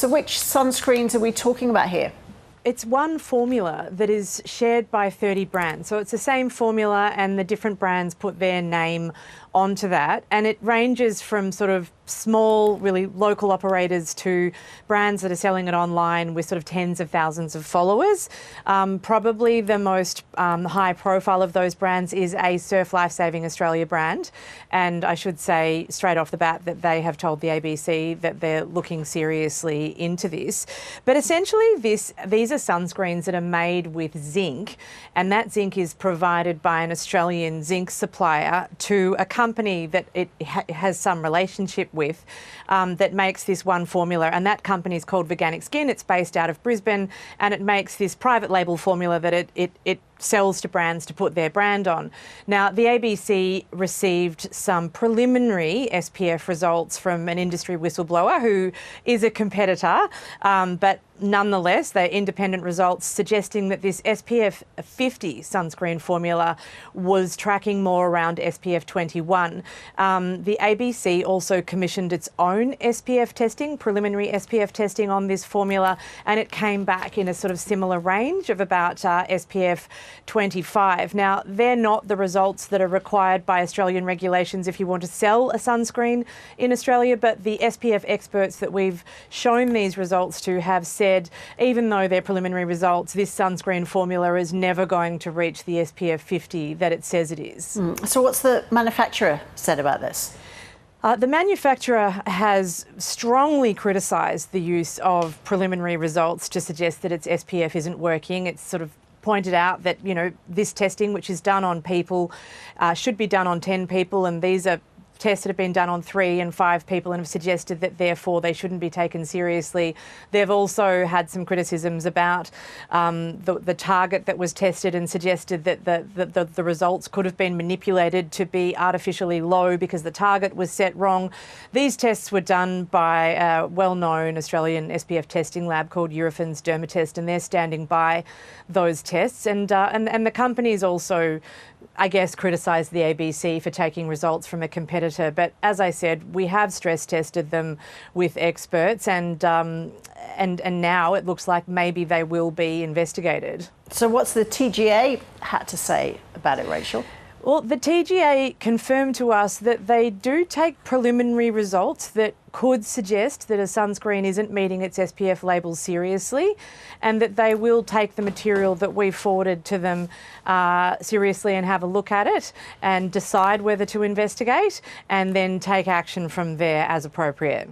So which sunscreens are we talking about here? It's one formula that is shared by 30 brands. So it's the same formula and the different brands put their name onto that. And it ranges from sort of small, really local operators to brands that are selling it online with sort of tens of thousands of followers. Probably the most high profile of those brands is a Surf Life Saving Australia brand. And I should say straight off the bat that they have told the ABC that they're looking seriously into this. But essentially these are sunscreens that are made with zinc, and that zinc is provided by an Australian zinc supplier to a company that it has some relationship with that makes this one formula, and that company is called VeganicSKN. It's based out of Brisbane, and it makes this private label formula that it sells to brands to put their brand on. Now, the ABC received some preliminary SPF results from an industry whistleblower who is a competitor, but nonetheless, they're independent results suggesting that this SPF 50 sunscreen formula was tracking more around SPF 21. The ABC also commissioned its own SPF testing, preliminary SPF testing on this formula, and it came back in a sort of similar range of about SPF 25. Now, they're not the results that are required by Australian regulations if you want to sell a sunscreen in Australia, but the SPF experts that we've shown these results to have said, even though they're preliminary results, this sunscreen formula is never going to reach the SPF 50 that it says it is. So what's the manufacturer said about this? The manufacturer has strongly criticised the use of preliminary results to suggest that its SPF isn't working. It's sort of pointed out that, you know, this testing, which is done on people, should be done on 10 people, and these are tests that have been done on 3 and 5 people and have suggested that therefore they shouldn't be taken seriously. They've also had some criticisms about the target that was tested and suggested that the results could have been manipulated to be artificially low because the target was set wrong. These tests were done by a well-known Australian SPF testing lab called Eurofins Dermatest, and they're standing by those tests. And the company's also, I guess, criticised the ABC for taking results from a competitor. But as I said, we have stress tested them with experts, and now it looks like maybe they will be investigated. So what's the TGA had to say about it, Rachel? Well, the TGA confirmed to us that they do take preliminary results that could suggest that a sunscreen isn't meeting its SPF label seriously, and that they will take the material that we've forwarded to them seriously and have a look at it and decide whether to investigate and then take action from there as appropriate.